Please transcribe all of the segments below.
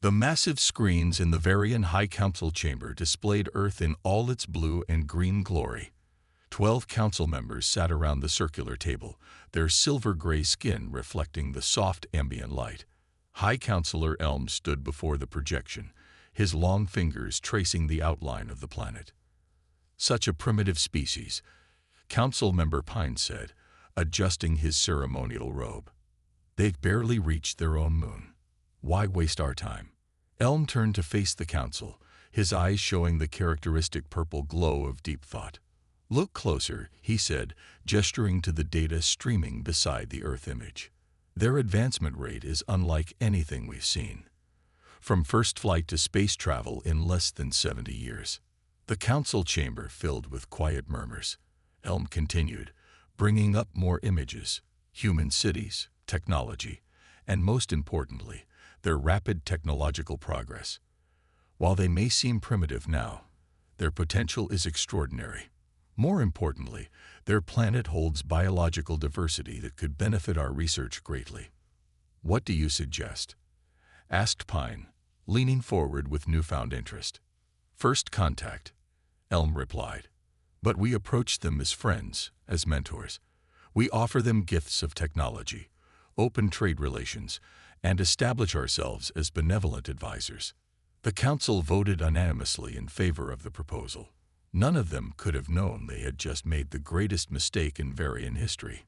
The massive screens in the Varian High Council chamber displayed Earth in all its blue and green glory. 12 council members sat around the circular table, their silver-gray skin reflecting the soft ambient light. High Councilor Elm stood before the projection, his long fingers tracing the outline of the planet. "Such a primitive species," Council Member Pine said, adjusting his ceremonial robe. "They've barely reached their own moon. Why waste our time?" Elm turned to face the council, his eyes showing the characteristic purple glow of deep thought. "Look closer," he said, gesturing to the data streaming beside the Earth image. "Their advancement rate is unlike anything we've seen. From first flight to space travel in less than 70 years. The council chamber filled with quiet murmurs. Elm continued, bringing up more images, human cities, technology, and most importantly, their rapid technological progress. While they may seem primitive now, their potential is extraordinary. More importantly, their planet holds biological diversity that could benefit our research greatly. "What do you suggest?" asked Pine, leaning forward with newfound interest. "First contact," Elm replied. "But we approach them as friends, as mentors. We offer them gifts of technology, open trade relations, and establish ourselves as benevolent advisors." The council voted unanimously in favor of the proposal. None of them could have known they had just made the greatest mistake in Varian history.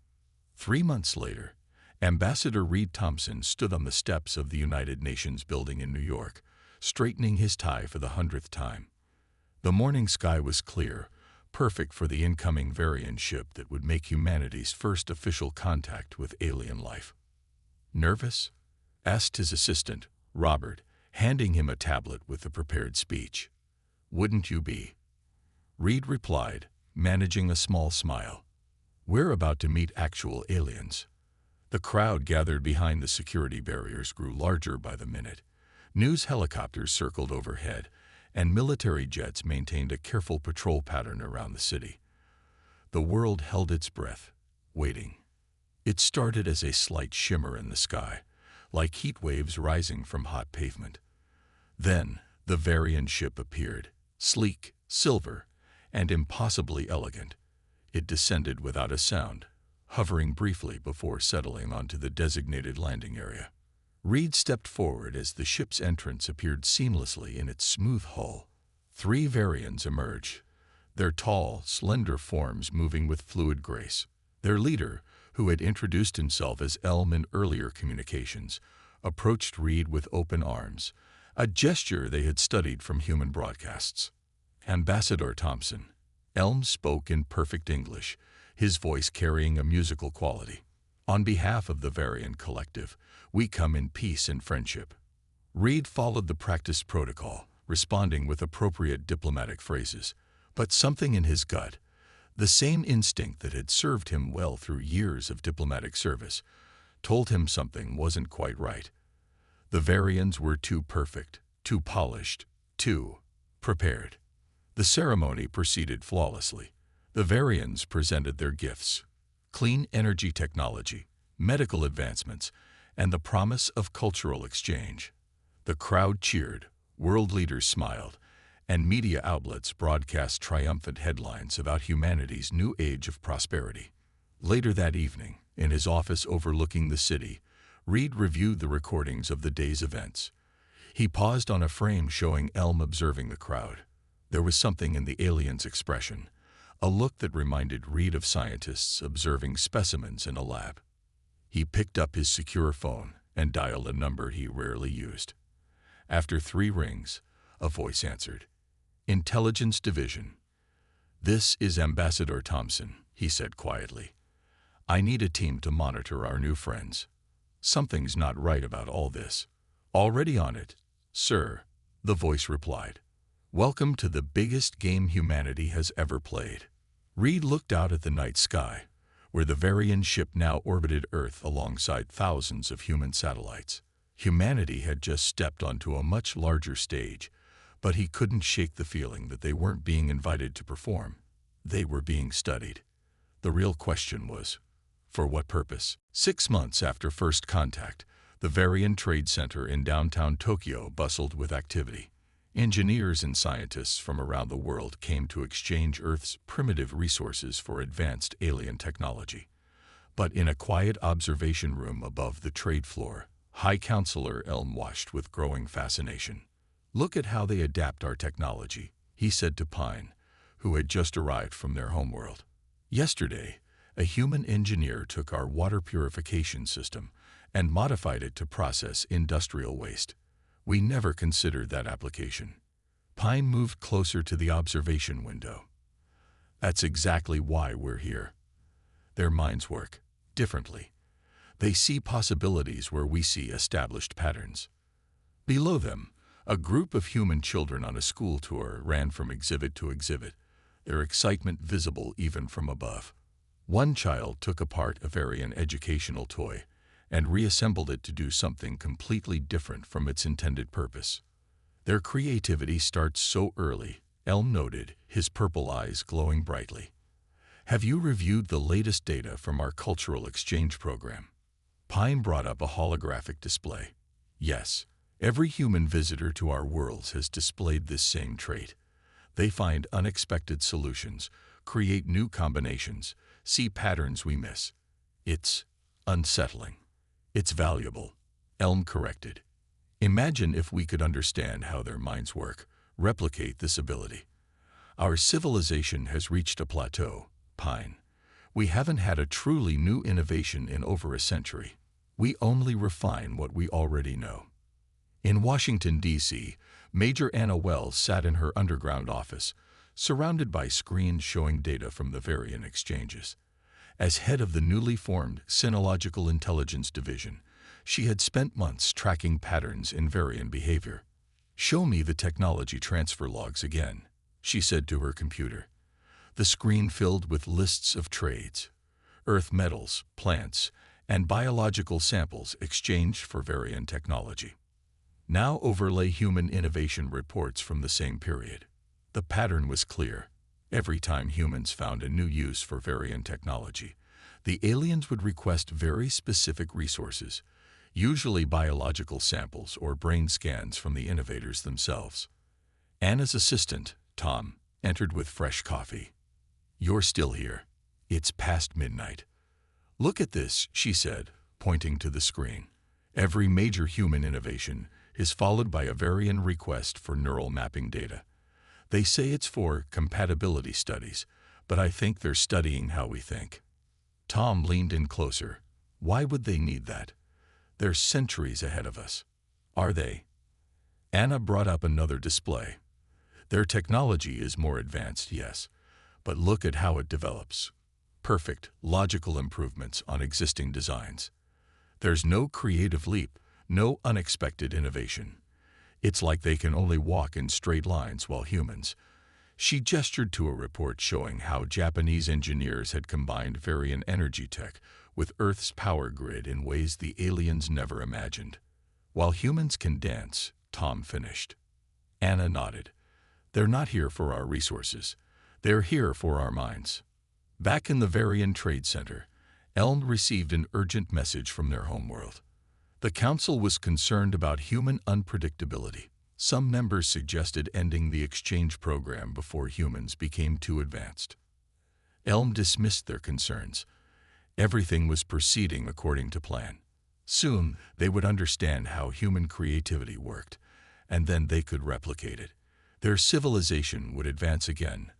3 months later, Ambassador Reed Thompson stood on the steps of the United Nations building in New York, straightening his tie for the 100th time. The morning sky was clear, perfect for the incoming Varian ship that would make humanity's first official contact with alien life. "Nervous?" asked his assistant, Robert, handing him a tablet with the prepared speech. "Wouldn't you be?" Reed replied, managing a small smile. "We're about to meet actual aliens." The crowd gathered behind the security barriers grew larger by the minute. News helicopters circled overhead, and military jets maintained a careful patrol pattern around the city. The world held its breath, waiting. It started as a slight shimmer in the sky, like heat waves rising from hot pavement. Then, the Varian ship appeared, sleek, silver, and impossibly elegant. It descended without a sound, hovering briefly before settling onto the designated landing area. Reed stepped forward as the ship's entrance appeared seamlessly in its smooth hull. 3 Varians emerged, their tall, slender forms moving with fluid grace. Their leader, who had introduced himself as Elm in earlier communications, approached Reed with open arms, a gesture they had studied from human broadcasts. "Ambassador Thompson," Elm spoke in perfect English, his voice carrying a musical quality. "On behalf of the Varian Collective, we come in peace and friendship." Reed followed the practiced protocol, responding with appropriate diplomatic phrases. But something in his gut, the same instinct that had served him well through years of diplomatic service, told him something wasn't quite right. The Varians were too perfect, too polished, too prepared. The ceremony proceeded flawlessly. The Varians presented their gifts: clean energy technology, medical advancements, and the promise of cultural exchange. The crowd cheered, world leaders smiled, and media outlets broadcast triumphant headlines about humanity's new age of prosperity. Later that evening, in his office overlooking the city, Reed reviewed the recordings of the day's events. He paused on a frame showing Elm observing the crowd. There was something in the alien's expression, a look that reminded Reed of scientists observing specimens in a lab. He picked up his secure phone and dialed a number he rarely used. After 3 rings, a voice answered. "Intelligence Division." "This is Ambassador Thompson," he said quietly. "I need a team to monitor our new friends. Something's not right about all this." "Already on it, sir," the voice replied. "Welcome to the biggest game humanity has ever played." Reed looked out at the night sky, where the Varian ship now orbited Earth alongside thousands of human satellites. Humanity had just stepped onto a much larger stage, but he couldn't shake the feeling that they weren't being invited to perform. They were being studied. The real question was, for what purpose? 6 months after first contact, The Varian Trade Center in downtown Tokyo bustled with activity. Engineers and scientists from around the world came to exchange Earth's primitive resources for advanced alien technology. But in a quiet observation room above the trade floor, High Counselor Elm watched with growing fascination. "Look at how they adapt our technology," he said to Pine, who had just arrived from their homeworld. "Yesterday, a human engineer took our water purification system and modified it to process industrial waste. We never considered that application." Pine moved closer to the observation window. "That's exactly why we're here. Their minds work differently. They see possibilities where we see established patterns." Below them, a group of human children on a school tour ran from exhibit to exhibit, their excitement visible even from above. One child took apart a Varian educational toy and reassembled it to do something completely different from its intended purpose. "Their creativity starts so early," Elm noted, his purple eyes glowing brightly. "Have you reviewed the latest data from our cultural exchange program?" Pine brought up a holographic display. "Yes, every human visitor to our worlds has displayed this same trait. They find unexpected solutions, create new combinations, see patterns we miss. It's unsettling. It's valuable," Elm corrected. "Imagine if we could understand how their minds work, replicate this ability. Our civilization has reached a plateau, Pine. We haven't had a truly new innovation in over a century. We only refine what we already know." In Washington, D.C., Major Anna Wells sat in her underground office, surrounded by screens showing data from the Varian exchanges. As head of the newly formed Sinological Intelligence Division, she had spent months tracking patterns in Varian behavior. "Show me the technology transfer logs again," she said to her computer. The screen filled with lists of trades, Earth metals, plants, and biological samples exchanged for Varian technology. Now overlay human innovation reports from the same period. The pattern was clear. Every time humans found a new use for Varian technology, the aliens would request very specific resources, usually biological samples or brain scans from the innovators themselves. Anna's assistant, Tom, entered with fresh coffee. "You're still here. It's past midnight." "Look at this," she said, pointing to the screen. "Every major human innovation is followed by a Varian request for neural mapping data. They say it's for compatibility studies, but I think they're studying how we think." Tom leaned in closer. "Why would they need that? They're centuries ahead of us." "Are they?" Anna brought up another display. "Their technology is more advanced, yes, but look at how it develops. Perfect, logical improvements on existing designs. There's no creative leap, no unexpected innovation. It's like they can only walk in straight lines while humans." She gestured to a report showing how Japanese engineers had combined Varian energy tech with Earth's power grid in ways the aliens never imagined. "While humans can dance," Tom finished. Anna nodded. "They're not here for our resources. They're here for our minds." Back in the Varian Trade Center, Elm received an urgent message from their homeworld. The council was concerned about human unpredictability. Some members suggested ending the exchange program before humans became too advanced. Elm dismissed their concerns. Everything was proceeding according to plan. Soon, they would understand how human creativity worked, and then they could replicate it. Their civilization would advance again,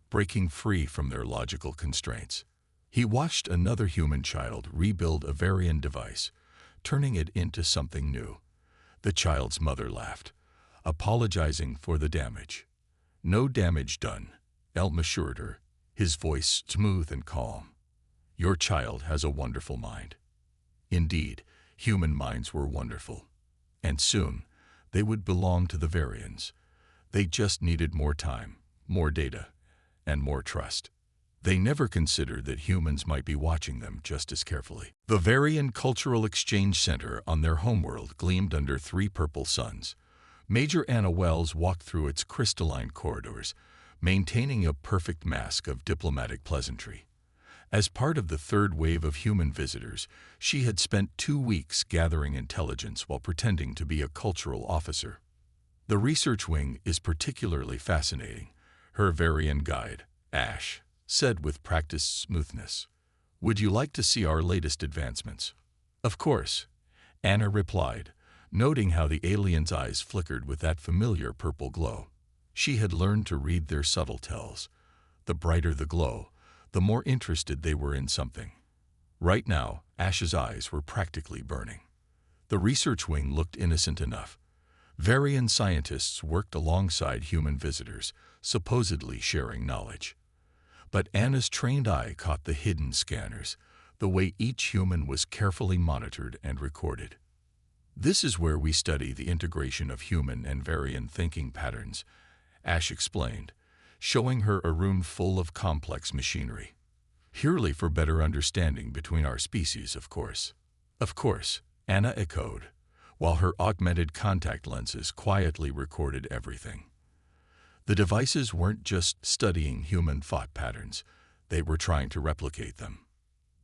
breaking free from their logical constraints. He watched another human child rebuild a Varian device, turning it into something new. The child's mother laughed, apologizing for the damage. "No damage done," Elm assured her, his voice smooth and calm. "Your child has a wonderful mind." Indeed, human minds were wonderful. And soon, they would belong to the Varians. They just needed more time, more data, and more trust. They never considered that humans might be watching them just as carefully. The Varian Cultural Exchange Center on their homeworld gleamed under 3 purple suns. Major Anna Wells walked through its crystalline corridors, maintaining a perfect mask of diplomatic pleasantry. As part of the third wave of human visitors, she had spent 2 weeks gathering intelligence while pretending to be a cultural officer. The research wing is particularly fascinating, her Varian guide, Ash, said with practiced smoothness. Would you like to see our latest advancements? Of course, Anna replied, noting how the alien's eyes flickered with that familiar purple glow. She had learned to read their subtle tells. The brighter the glow, the more interested they were in something. Right now, Ash's eyes were practically burning. The research wing looked innocent enough. Varian scientists worked alongside human visitors, supposedly sharing knowledge. But Anna's trained eye caught the hidden scanners, the way each human was carefully monitored and recorded. This is where we study the integration of human and Varian thinking patterns, Ash explained, showing her a room full of complex machinery. Purely for better understanding between our species, of course. Of course, Anna echoed, while her augmented contact lenses quietly recorded everything. The devices weren't just studying human thought patterns, they were trying to replicate them.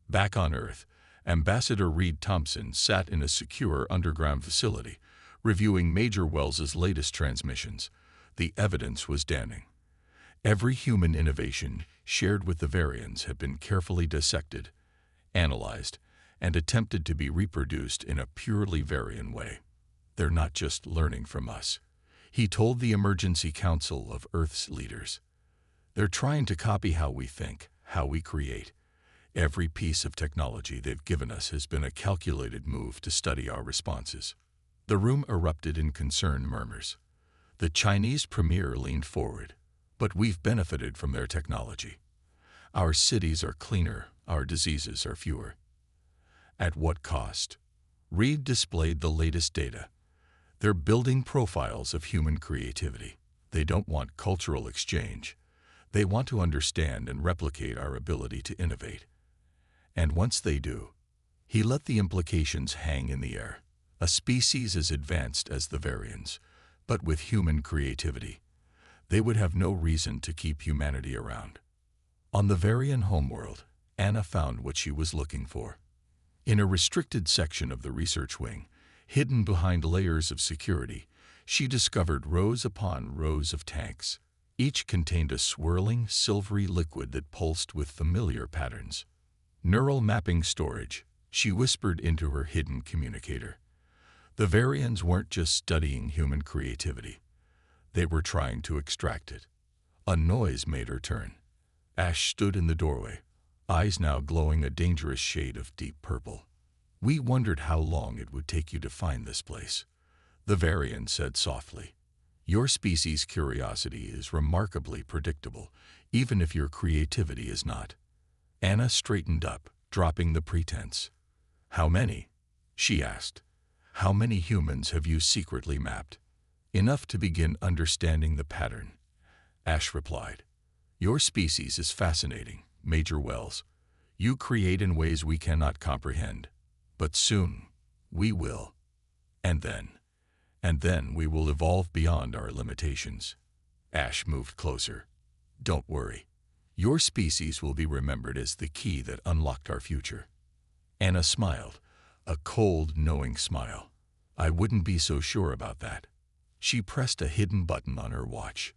Back on Earth, Ambassador Reed Thompson sat in a secure underground facility, reviewing Major Wells's latest transmissions. The evidence was damning. Every human innovation shared with the Varians had been carefully dissected, analyzed, and attempted to be reproduced in a purely Varian way. They're not just learning from us, he told the Emergency Council of Earth's leaders. They're trying to copy how we think, how we create. Every piece of technology they've given us has been a calculated move to study our responses. The room erupted in concerned murmurs. The Chinese premier leaned forward. But we've benefited from their technology. Our cities are cleaner, our diseases are fewer. At what cost? Reed displayed the latest data. They're building profiles of human creativity. They don't want cultural exchange. They want to understand and replicate our ability to innovate. And once they do, he let the implications hang in the air. A species as advanced as the Varians, but with human creativity. They would have no reason to keep humanity around. On the Varian homeworld, Anna found what she was looking for. In a restricted section of the research wing, hidden behind layers of security, she discovered rows upon rows of tanks. Each contained a swirling, silvery liquid that pulsed with familiar patterns. Neural mapping storage, she whispered into her hidden communicator. The Varians weren't just studying human creativity. They were trying to extract it. A noise made her turn. Ash stood in the doorway, eyes now glowing a dangerous shade of deep purple. We wondered how long it would take you to find this place, the Varian said softly. Your species' curiosity is remarkably predictable, even if your creativity is not. Anna straightened up, dropping the pretense. How many? She asked. How many humans have you secretly mapped? Enough to begin understanding the pattern, Ash replied. Your species is fascinating, Major Wells. You create in ways we cannot comprehend. But soon, we will. And then we will evolve beyond our limitations. Ash moved closer. Don't worry. Your species will be remembered as the key that unlocked our future. Anna smiled, a cold, knowing smile. I wouldn't be so sure about that. She pressed a hidden button on her watch.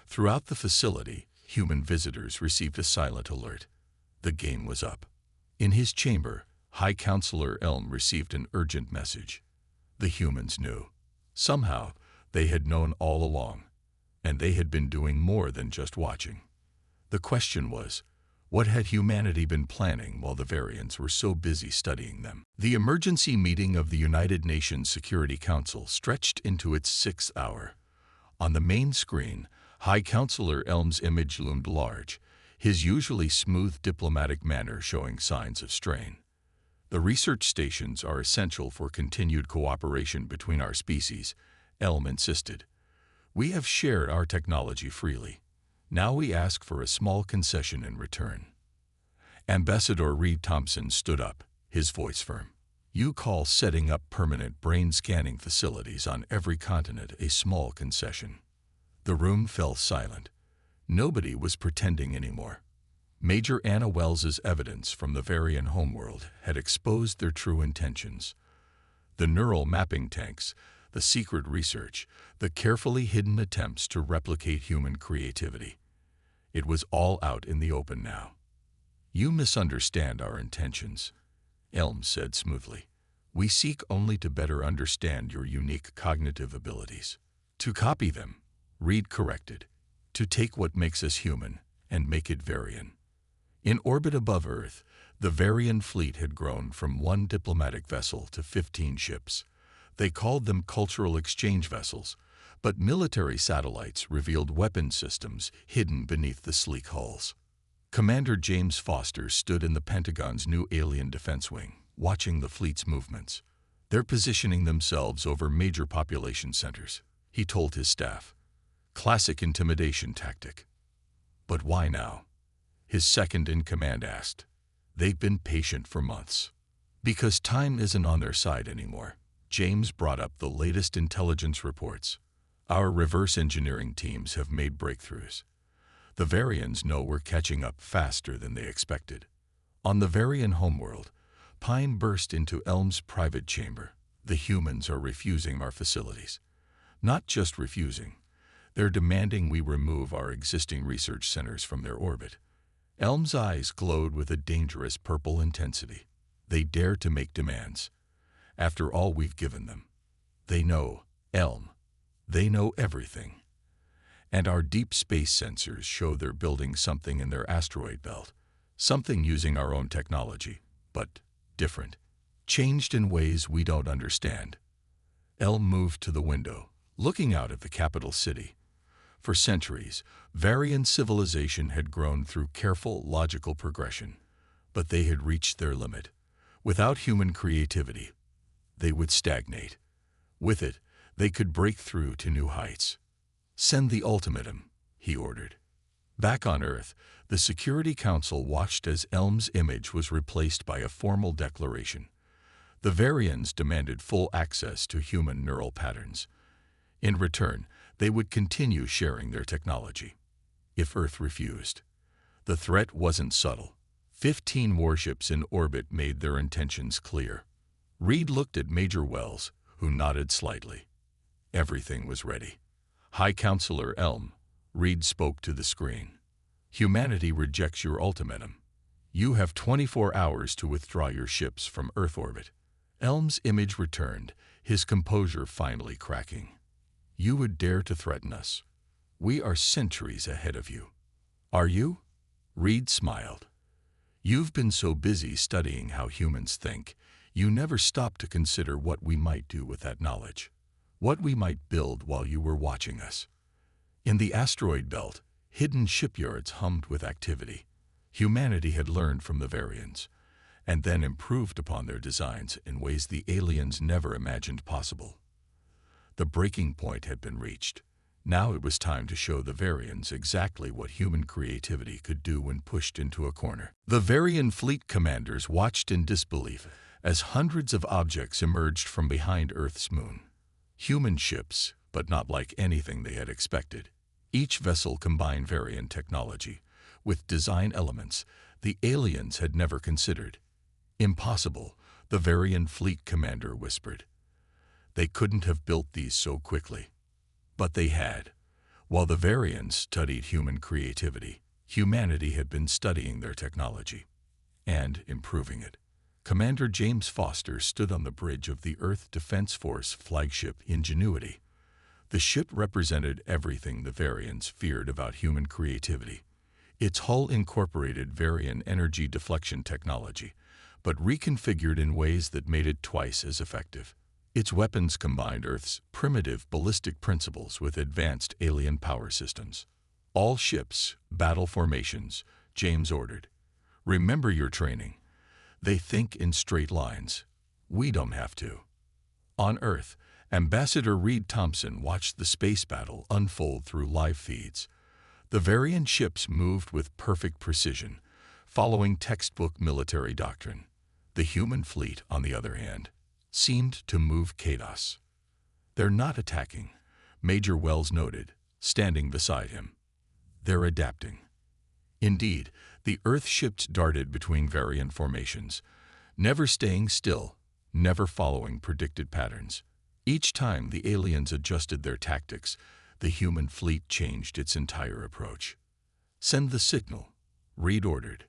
Throughout the facility, human visitors received a silent alert. The game was up. In his chamber, High Counselor Elm received an urgent message. The humans knew. Somehow, they had known all along, and they had been doing more than just watching. The question was, what had humanity been planning while the Varians were so busy studying them? The emergency meeting of the United Nations Security Council stretched into its 6th hour. On the main screen, High Counselor Elm's image loomed large, his usually smooth diplomatic manner showing signs of strain. The research stations are essential for continued cooperation between our species, Elm insisted. We have shared our technology freely. Now we ask for a small concession in return. Ambassador Reed Thompson stood up, his voice firm. You call setting up permanent brain scanning facilities on every continent a small concession. The room fell silent. Nobody was pretending anymore. Major Anna Wells's evidence from the Varian homeworld had exposed their true intentions. The neural mapping tanks, the secret research, the carefully hidden attempts to replicate human creativity. It was all out in the open now. "You misunderstand our intentions," Elm said smoothly. "We seek only to better understand your unique cognitive abilities. To copy them," Reed corrected, "to take what makes us human and make it Varian." In orbit above Earth, the Varian fleet had grown from 1 diplomatic vessel to 15 ships. They called them cultural exchange vessels, but military satellites revealed weapon systems hidden beneath the sleek hulls. Commander James Foster stood in the Pentagon's new alien defense wing, watching the fleet's movements. "They're positioning themselves over major population centers," he told his staff. "Classic intimidation tactic." "But why now?" his second-in-command asked. "They've been patient for months." "Because time isn't on their side anymore." James brought up the latest intelligence reports. "Our reverse engineering teams have made breakthroughs. The Varians know we're catching up faster than they expected." On the Varian homeworld, Pine burst into Elm's private chamber. "The humans are refusing our facilities." "Not just refusing. They're demanding we remove our existing research centers from their orbit." Elm's eyes glowed with a dangerous purple intensity. "They dare to make demands. After all we've given them. They know, Elm. They know everything. And our deep space sensors show they're building something in their asteroid belt. Something using our own technology, but different. Changed in ways we don't understand." Elm moved to the window, looking out at the capital city. For centuries, Varian civilization had grown through careful, logical progression, but they had reached their limit. Without human creativity, they would stagnate. With it, they could break through to new heights. "Send the ultimatum," he ordered. Back on Earth, the Security Council watched as Elm's image was replaced by a formal declaration. The Varians demanded full access to human neural patterns. In return, they would continue sharing their technology. If Earth refused. The threat wasn't subtle. 15 warships in orbit made their intentions clear. Reed looked at Major Wells, who nodded slightly. Everything was ready. "High Counselor Elm," Reed spoke to the screen. "Humanity rejects your ultimatum. You have 24 hours to withdraw your ships from Earth orbit." Elm's image returned, his composure finally cracking. "You would dare to threaten us. We are centuries ahead of you." "Are you?" Reed smiled. "You've been so busy studying how humans think, you never stopped to consider what we might do with that knowledge. What we might build while you were watching us." In the asteroid belt, hidden shipyards hummed with activity. Humanity had learned from the Varians, and then improved upon their designs in ways the aliens never imagined possible. The breaking point had been reached. Now it was time to show the Varians exactly what human creativity could do when pushed into a corner. The Varian fleet commanders watched in disbelief as hundreds of objects emerged from behind Earth's moon. Human ships, but not like anything they had expected. Each vessel combined Varian technology with design elements the aliens had never considered. "Impossible," the Varian fleet commander whispered. "They couldn't have built these so quickly." But they had. While the Varians studied human creativity, humanity had been studying their technology and improving it. Commander James Foster stood on the bridge of the Earth Defense Force flagship Ingenuity. The ship represented everything the Varians feared about human creativity. Its hull incorporated Varian energy deflection technology, but reconfigured in ways that made it twice as effective. Its weapons combined Earth's primitive ballistic principles with advanced alien power systems. "All ships, battle formations," James ordered. "Remember your training. They think in straight lines. We don't have to." On Earth, Ambassador Reed Thompson watched the space battle unfold through live feeds. The Varian ships moved with perfect precision, following textbook military doctrine. The human fleet, on the other hand, seemed to move chaos. "They're not attacking," Major Wells noted, standing beside him. "They're adapting." Indeed, The Earth ships darted between Varian formations, never staying still, never following predicted patterns. Each time the aliens adjusted their tactics, the human fleet changed its entire approach. Send the signal, Reed ordered.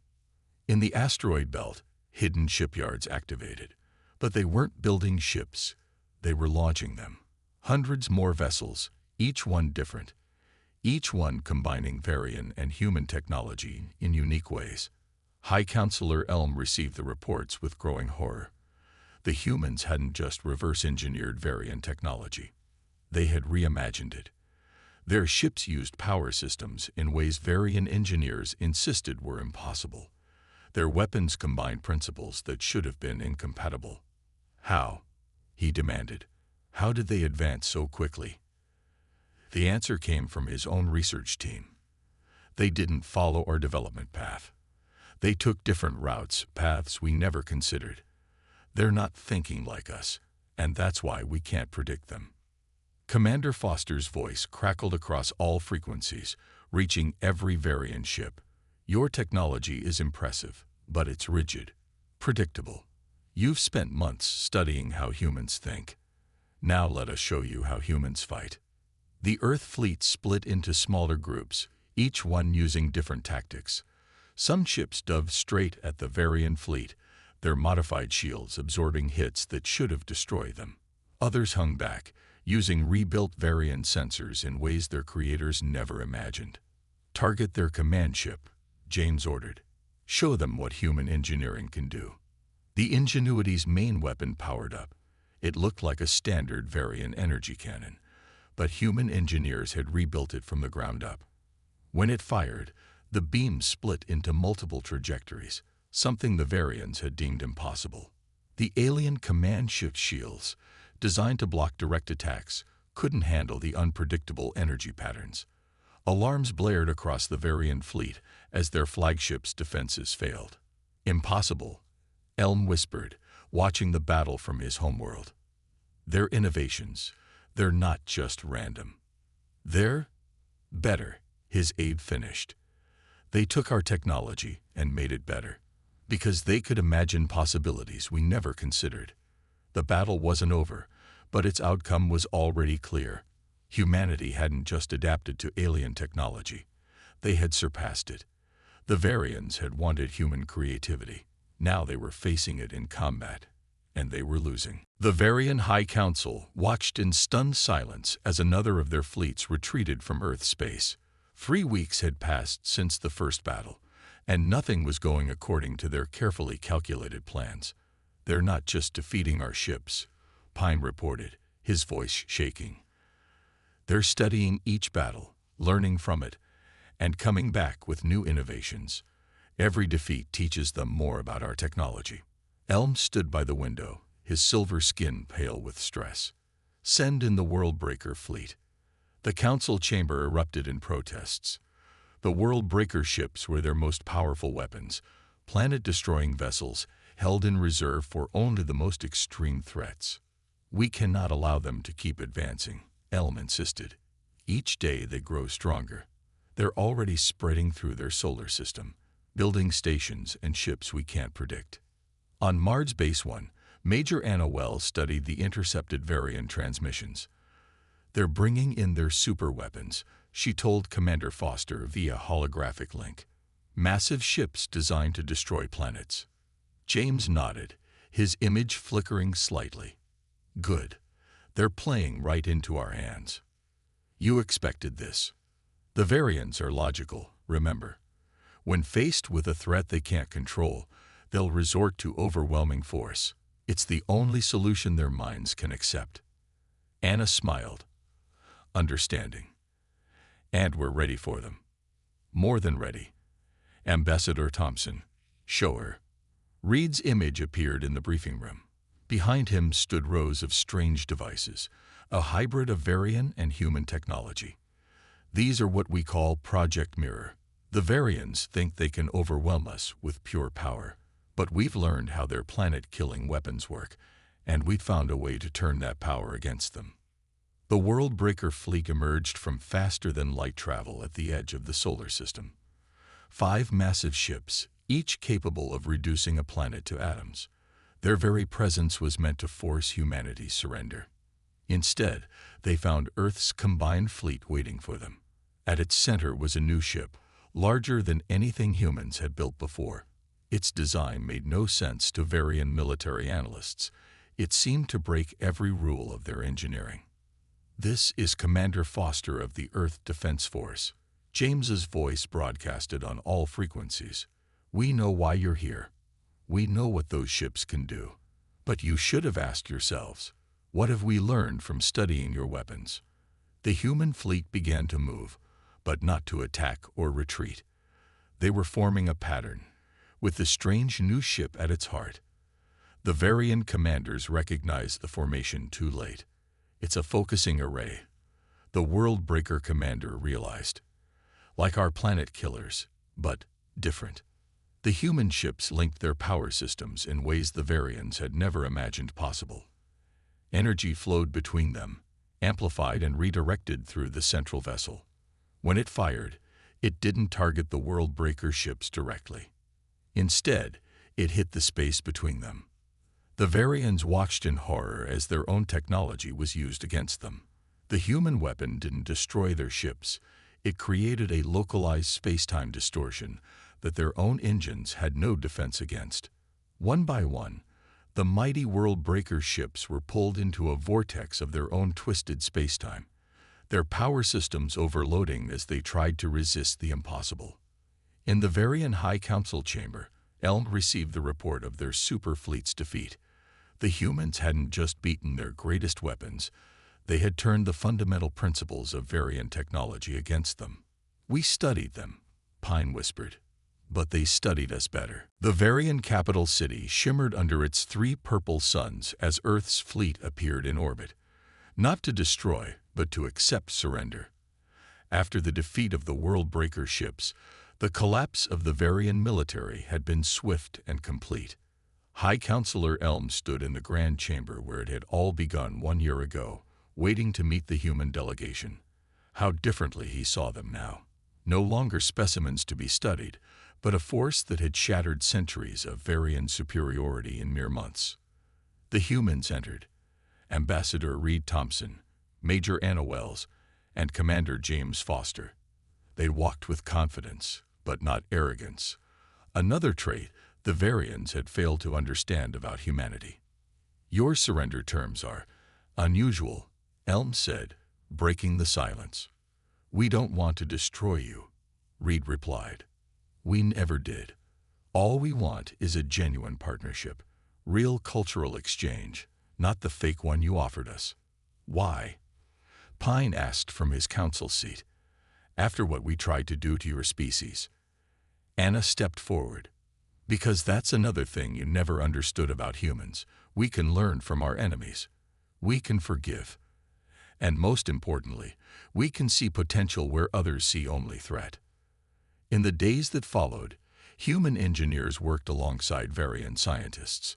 In the asteroid belt, hidden shipyards activated. But they weren't building ships, they were launching them. Hundreds more vessels, each one different. Each one combining Varian and human technology in unique ways. High Counselor Elm received the reports with growing horror. The humans hadn't just reverse-engineered Varian technology. They had reimagined it. Their ships used power systems in ways Varian engineers insisted were impossible. Their weapons combined principles that should have been incompatible. How? He demanded. How did they advance so quickly? The answer came from his own research team. They didn't follow our development path. They took different routes, paths we never considered. They're not thinking like us, and that's why we can't predict them. Commander Foster's voice crackled across all frequencies, reaching every Varian ship. Your technology is impressive, but it's rigid, predictable. You've spent months studying how humans think. Now let us show you how humans fight. The Earth fleet split into smaller groups, each one using different tactics. Some ships dove straight at the Varian fleet, their modified shields absorbing hits that should have destroyed them. Others hung back, using rebuilt Varian sensors in ways their creators never imagined. Target their command ship, James ordered. Show them what human engineering can do. The Ingenuity's main weapon powered up. It looked like a standard Varian energy cannon, but human engineers had rebuilt it from the ground up. When it fired, the beam split into multiple trajectories, something the Varians had deemed impossible. The alien command ship shields, designed to block direct attacks, couldn't handle the unpredictable energy patterns. Alarms blared across the Varian fleet as their flagship's defenses failed. Impossible, Elm whispered, watching the battle from his homeworld. They're innovations. They're not just random. They're better, his aide finished. They took our technology and made it better, because they could imagine possibilities we never considered. The battle wasn't over, but its outcome was already clear. Humanity hadn't just adapted to alien technology. They had surpassed it. The Varians had wanted human creativity. Now they were facing it in combat, and they were losing. The Varian High Council watched in stunned silence as another of their fleets retreated from Earth space. 3 weeks had passed since the first battle, and nothing was going according to their carefully calculated plans. They're not just defeating our ships, Pine reported, his voice shaking. They're studying each battle, learning from it, and coming back with new innovations. Every defeat teaches them more about our technology. Elm stood by the window, his silver skin pale with stress. Send in the World Breaker fleet. The council chamber erupted in protests. The World Breaker ships were their most powerful weapons, planet-destroying vessels held in reserve for only the most extreme threats. We cannot allow them to keep advancing, Elm insisted. Each day they grow stronger. They're already spreading through their solar system, building stations and ships we can't predict. On Mars Base 1, Major Anna Wells studied the intercepted Varian transmissions. They're bringing in their super weapons, she told Commander Foster via holographic link. Massive ships designed to destroy planets. James nodded, his image flickering slightly. Good. They're playing right into our hands. You expected this. The Varians are logical, remember. When faced with a threat they can't control, they'll resort to overwhelming force. It's the only solution their minds can accept. Anna smiled, understanding. And we're ready for them. More than ready. Ambassador Thompson, show her. Reed's image appeared in the briefing room. Behind him stood rows of strange devices, a hybrid of Varian and human technology. These are what we call Project Mirror. The Varians think they can overwhelm us with pure power, but we've learned how their planet-killing weapons work, and we've found a way to turn that power against them. The World Breaker fleet emerged from faster-than-light travel at the edge of the solar system. 5 massive ships, each capable of reducing a planet to atoms. Their very presence was meant to force humanity's surrender. Instead, they found Earth's combined fleet waiting for them. At its center was a new ship, larger than anything humans had built before. Its design made no sense to Varian military analysts. It seemed to break every rule of their engineering. "This is Commander Foster of the Earth Defense Force." James's voice broadcasted on all frequencies. "We know why you're here. We know what those ships can do. But you should have asked yourselves, what have we learned from studying your weapons?" The human fleet began to move, but not to attack or retreat. They were forming a pattern, with the strange new ship at its heart. The Varian commanders recognized the formation too late. "It's a focusing array," the World Breaker commander realized. "Like our planet killers, but different." The human ships linked their power systems in ways the Varians had never imagined possible. Energy flowed between them, amplified and redirected through the central vessel. When it fired, it didn't target the World Breaker ships directly. Instead, it hit the space between them. The Varians watched in horror as their own technology was used against them. The human weapon didn't destroy their ships. It created a localized space-time distortion that their own engines had no defense against. One by one, the mighty World Breaker ships were pulled into a vortex of their own twisted space-time, their power systems overloading as they tried to resist the impossible. In the Varian High Council chamber, Elm received the report of their super fleet's defeat. The humans hadn't just beaten their greatest weapons, they had turned the fundamental principles of Varian technology against them. "We studied them," Pine whispered, "but they studied us better." The Varian capital city shimmered under its 3 purple suns as Earth's fleet appeared in orbit, not to destroy, but to accept surrender. After the defeat of the World Breaker ships, the collapse of the Varian military had been swift and complete. High Counselor Elm stood in the Grand Chamber where it had all begun 1 year ago, waiting to meet the human delegation. How differently he saw them now. No longer specimens to be studied, but a force that had shattered centuries of Varian superiority in mere months. The humans entered. Ambassador Reed Thompson, Major Anna Wells, and Commander James Foster. They walked with confidence, but not arrogance. Another trait the Varians had failed to understand about humanity. "Your surrender terms are unusual," Elm said, breaking the silence. "We don't want to destroy you," Reed replied. "We never did. All we want is a genuine partnership, real cultural exchange, not the fake one you offered us." "Why?" Pine asked from his council seat. "After what we tried to do to your species." Anna stepped forward. "Because that's another thing you never understood about humans. We can learn from our enemies. We can forgive. And most importantly, we can see potential where others see only threat." In the days that followed, human engineers worked alongside Varian scientists.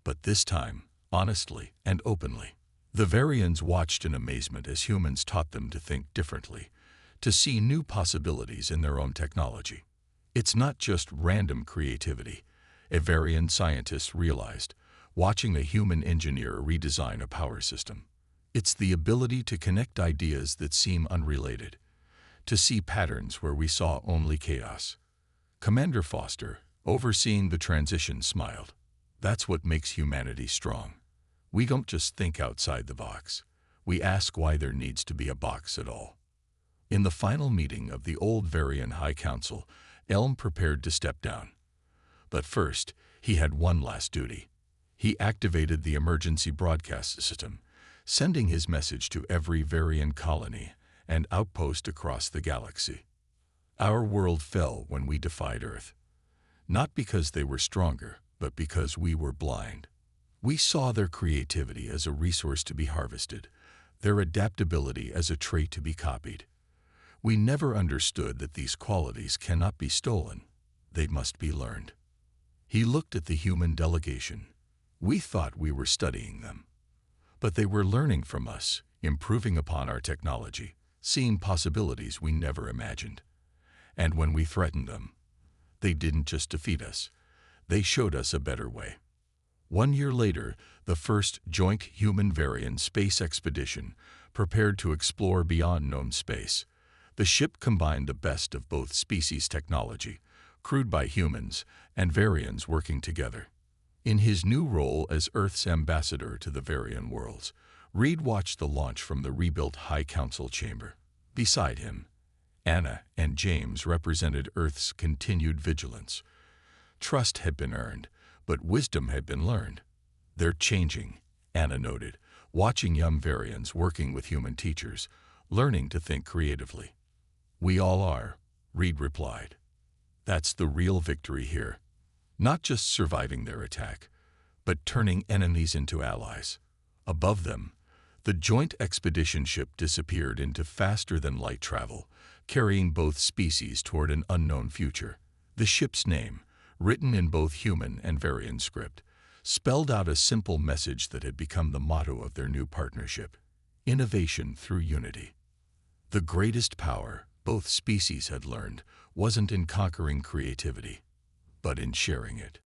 But this time, honestly and openly. The Varians watched in amazement as humans taught them to think differently, to see new possibilities in their own technology. It's not just random creativity, a Varian scientist realized, watching a human engineer redesign a power system. It's the ability to connect ideas that seem unrelated, to see patterns where we saw only chaos. Commander Foster, overseeing the transition, smiled. "That's what makes humanity strong. We don't just think outside the box. We ask why there needs to be a box at all." In the final meeting of the old Varian High Council, Elm prepared to step down. But first, he had one last duty. He activated the emergency broadcast system, sending his message to every Varian colony and outpost across the galaxy. "Our world fell when we defied Earth. Not because they were stronger, but because we were blind. We saw their creativity as a resource to be harvested, their adaptability as a trait to be copied. We never understood that these qualities cannot be stolen. They must be learned." He looked at the human delegation. "We thought we were studying them. But they were learning from us, improving upon our technology, seeing possibilities we never imagined. And when we threatened them, They didn't just defeat us. They showed us a better way. 1 year later, the first joint human-Varian space expedition prepared to explore beyond known space. The ship combined the best of both species' technology, crewed by humans and Varians working together. In his new role as Earth's ambassador to the Varian worlds, Reed watched the launch from the rebuilt High Council chamber. Beside him, Anna and James represented Earth's continued vigilance. Trust had been earned, but wisdom had been learned. They're changing, Anna noted, watching young Varians working with human teachers, learning to think creatively. We all are, Reed replied. That's the real victory here. Not just surviving their attack, but turning enemies into allies. Above them, the joint expedition ship disappeared into faster-than-light travel, carrying both species toward an unknown future. The ship's name, written in both human and Varian script, spelled out a simple message that had become the motto of their new partnership: innovation through unity. The greatest power both species had learned wasn't in conquering creativity, but in sharing it.